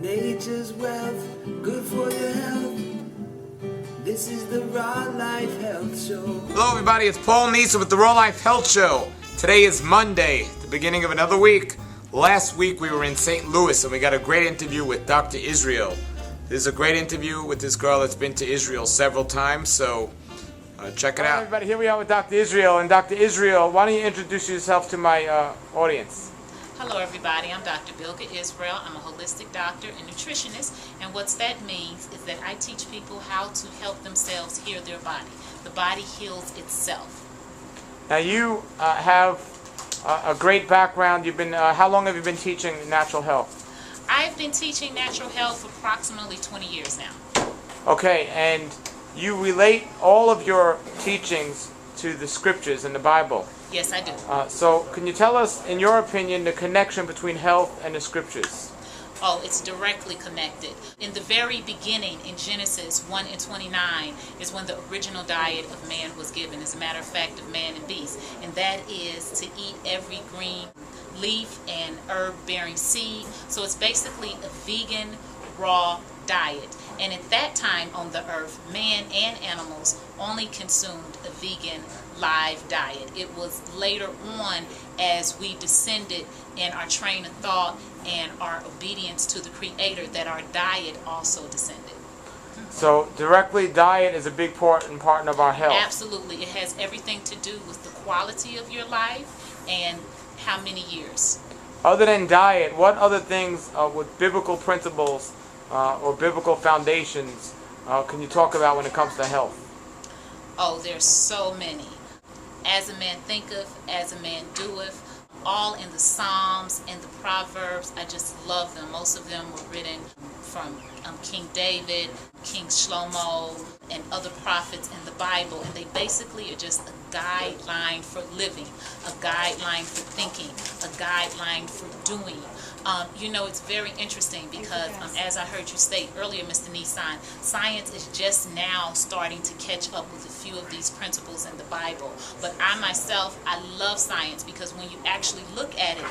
Nature's wealth, good for your health. This is the Raw Life Health Show. Hello everybody, it's Paul Neeson with the Raw Life Health Show. Today is Monday, the beginning of another week. Last week we were in St. Louis and we got a great interview with Dr. Israel. This is a great interview with this girl that's been to Israel several times, so check it out. Everybody, here we are with Dr. Israel. And Dr. Israel, why don't you introduce yourself to my audience? Hello everybody, I'm Dr. Bilga Israel. I'm a holistic doctor and nutritionist, and what that means is that I teach people how to help themselves heal their body. The body heals itself. Now you have a great background. You've been how long have you been teaching natural health? I've been teaching natural health for approximately 20 years now. Okay, and you relate all of your teachings to the scriptures in the Bible. Yes, I do. So can you tell us, in your opinion, the connection between health and the scriptures? Oh, it's directly connected. In the very beginning, in Genesis 1 and 29, is when the original diet of man was given. As a matter of fact, of man and beast. And that is to eat every green leaf and herb-bearing seed. So it's basically a vegan, raw diet. And at that time on the earth, man and animals only consumed a vegan, live diet. It was later on, as we descended in our train of thought and our obedience to the Creator, that our diet also descended. So directly, diet is a big part of our health. Absolutely. It has everything to do with the quality of your life and how many years. Other than diet, what other things with biblical principles or biblical foundations can you talk about when it comes to health? Oh, there's so many. As a man thinketh, as a man doeth, all in the Psalms and the Proverbs. I just love them. Most of them were written from King David, King Shlomo, and other prophets in the Bible. And they basically are just a guideline for living, a guideline for thinking, a guideline for doing. It's very interesting because as I heard you state earlier, Mr. Neeson, science is just now starting to catch up with a few of these principles in the Bible. But I myself, I love science because when you actually look at it,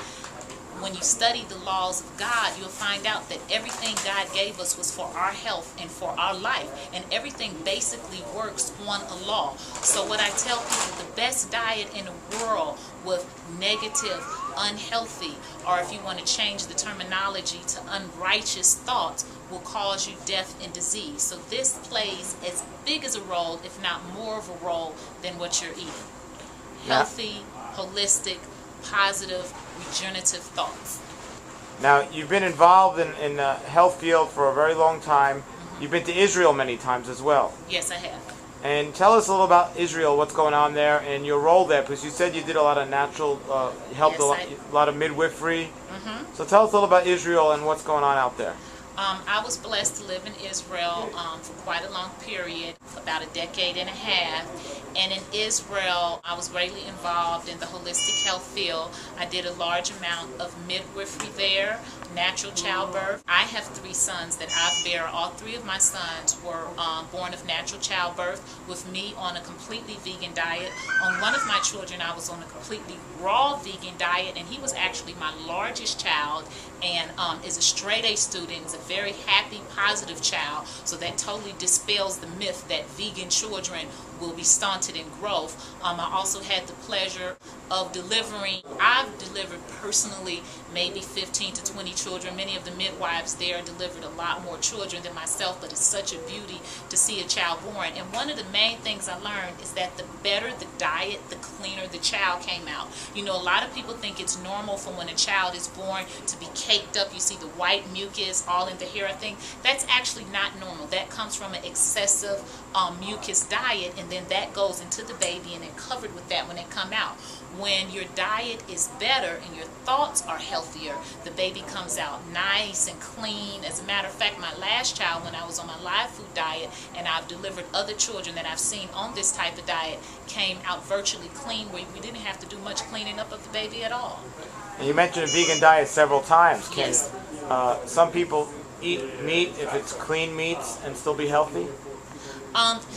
when you study the laws of God, you'll find out that everything God gave us was for our health and for our life. And everything basically works on a law. So what I tell people, the best diet in the world with negative, unhealthy, or if you want to change the terminology to unrighteous thoughts, will cause you death and disease. So this plays as big as a role, if not more of a role, than what you're eating. Healthy, holistic, positive, regenerative thoughts. Now, you've been involved in the health field for a very long time. Mm-hmm. You've been to Israel many times as well. Yes, I have. And tell us a little about Israel, what's going on there, and your role there, because you said you did a lot of natural, helped a lot of midwifery. Mm-hmm. So tell us a little about Israel and what's going on out there. I was blessed to live in Israel for quite a long period, about a decade and a half. And in Israel, I was greatly involved in the holistic health field. I did a large amount of midwifery there, natural childbirth. I have 3 sons that I bear. All 3 of my sons were born of natural childbirth with me on a completely vegan diet. On one of my children, I was on a completely raw vegan diet, and he was actually my largest child and is a straight A student, is a very happy, positive child. So that totally dispels the myth that vegan children will be stunted in growth. I also had the pleasure of delivering. I've delivered personally maybe 15 to 20 children. Many of the midwives there delivered a lot more children than myself, but it's such a beauty to see a child born. And one of the main things I learned is that the better the diet, the cleaner the child came out. A lot of people think it's normal for when a child is born to be caked up. You see the white mucus all in the hair. I think that's actually not normal. That comes from an excessive mucus diet, and then that goes into the baby and they're covered with that when they come out. When your diet is better and your thoughts are healthier, the baby comes out nice and clean. As a matter of fact, my last child, when I was on my live food diet, and I've delivered other children that I've seen on this type of diet, came out virtually clean, where we didn't have to do much cleaning up of the baby at all. And you mentioned a vegan diet several times. Can Yes. Some people eat meat if it's clean meats and still be healthy?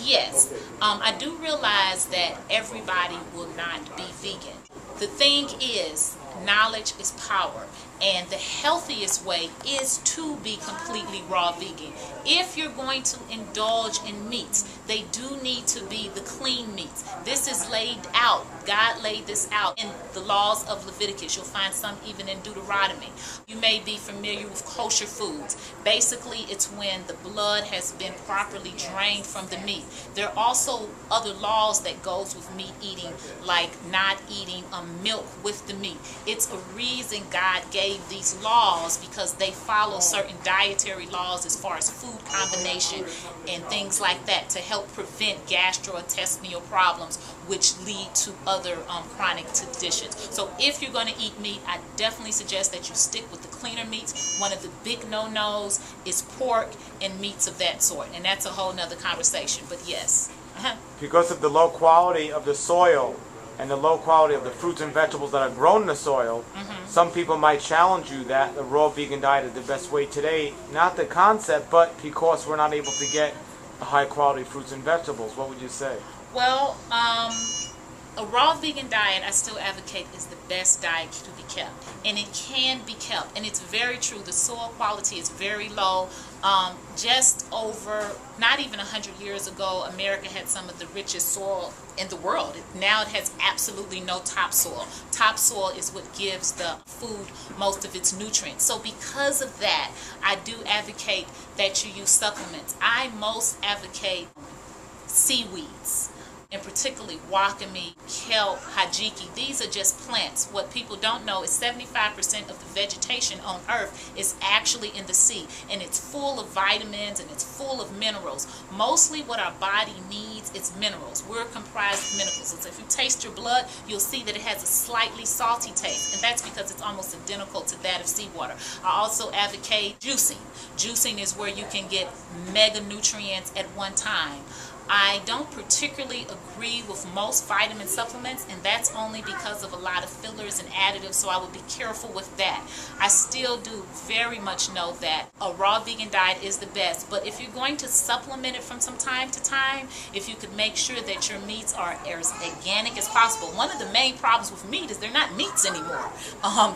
Yes. I do realize that everybody will not be vegan. The thing is, knowledge is power. And the healthiest way is to be completely raw vegan. If you're going to indulge in meats, they do need to be the clean meats. This is laid out. God laid this out in the laws of Leviticus. You'll find some even in Deuteronomy. You may be familiar with kosher foods. Basically, it's when the blood has been properly drained from the meat. There are also other laws that goes with meat eating, like not eating milk with the meat. It's a reason God gave these laws, because they follow certain dietary laws as far as food combination and things like that to help prevent gastrointestinal problems, which lead to other chronic conditions. So if you're going to eat meat, I definitely suggest that you stick with the cleaner meats. One of the big no-nos is pork and meats of that sort, and that's a whole nother conversation, but yes. Because of the low quality of the soil and the low quality of the fruits and vegetables that are grown in the soil, some people might challenge you that the raw vegan diet is the best way today. Not the concept, but because we're not able to get high quality fruits and vegetables. What would you say? Well, a raw vegan diet, I still advocate, is the best diet to be kept. And it can be kept. And it's very true. The soil quality is very low. Just over, not even 100 years ago, America had some of the richest soil in the world. Now it has absolutely no topsoil. Topsoil is what gives the food most of its nutrients. So because of that, I do advocate that you use supplements. I most advocate seaweeds, and particularly wakame, kelp, hajiki. These are just plants. What people don't know is 75% of the vegetation on Earth is actually in the sea, and it's full of vitamins and it's full of minerals. Mostly what our body needs is minerals. We're comprised of minerals. So if you taste your blood, you'll see that it has a slightly salty taste, and that's because it's almost identical to that of seawater. I also advocate juicing. Juicing is where you can get mega nutrients at one time. I don't particularly agree with most vitamin supplements, and that's only because of a lot of fillers and additives, so I would be careful with that. I still do very much know that a raw vegan diet is the best, but if you're going to supplement it from some time to time, if you could make sure that your meats are as organic as possible. One of the main problems with meat is they're not meats anymore.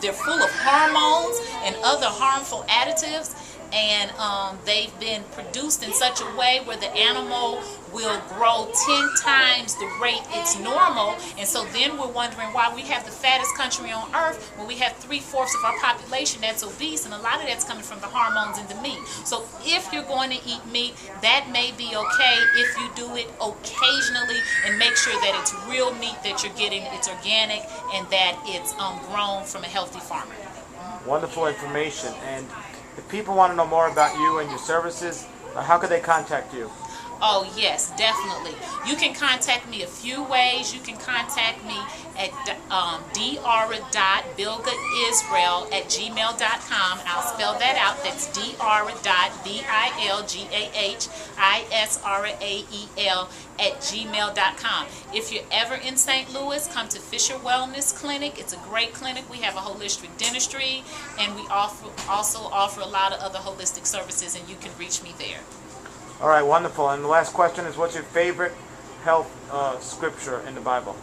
They're full of hormones and other harmful additives, and they've been produced in such a way where the animal will grow 10 times the rate it's normal, and so then we're wondering why we have the fattest country on earth when we have 3/4 of our population that's obese, and a lot of that's coming from the hormones in the meat. So if you're going to eat meat, that may be okay if you do it occasionally, and make sure that it's real meat that you're getting, it's organic, and that it's grown from a healthy farmer. Wonderful information. And if people want to know more about you and your services, how could they contact you? Oh, yes, definitely. You can contact me a few ways. You can contact me at dara.bilgaisrael@gmail.com. I'll spell that out. That's dara.bilgaisrael@gmail.com. If you're ever in St. Louis, come to Fisher Wellness Clinic. It's a great clinic. We have a holistic dentistry, and we also offer a lot of other holistic services, and you can reach me there. All right, wonderful. And the last question is, what's your favorite health scripture in the Bible?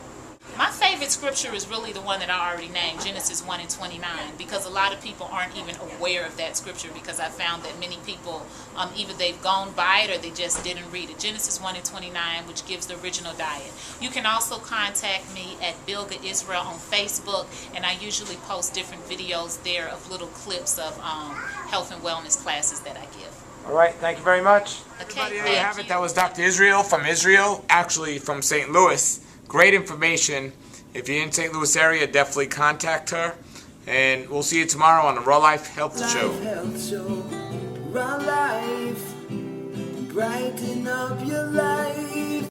My favorite scripture is really the one that I already named, Genesis 1:29, because a lot of people aren't even aware of that scripture, because I found that many people, either they've gone by it or they just didn't read it. Genesis 1:29, which gives the original diet. You can also contact me at Bilga Israel on Facebook, and I usually post different videos there of little clips of health and wellness classes that I give. All right, thank you very much. Okay, There you have it. That was Dr. Israel from Israel, actually from St. Louis. Great information. If you're in St. Louis area, definitely contact her. And we'll see you tomorrow on the Raw Life Health Show. Health Show. Raw Life. Brighten up your life.